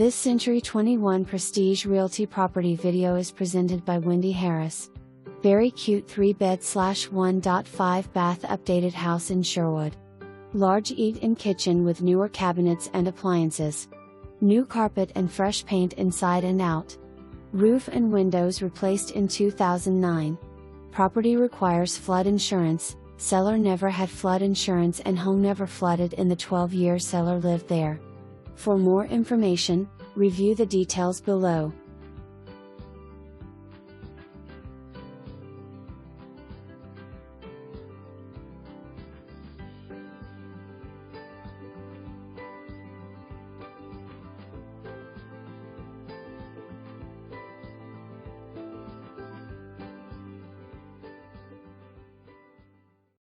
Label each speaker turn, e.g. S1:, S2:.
S1: This Century 21 Prestige Realty property video is presented by Wendy Harris. Very cute 3-bed/1.5 bath updated house in Sherwood. Large eat-in kitchen with newer cabinets and appliances. New carpet and fresh paint inside and out. Roof and windows replaced in 2009. Property requires flood insurance. Seller never had flood insurance and home never flooded in the 12 years seller lived there. For more information, review the details below.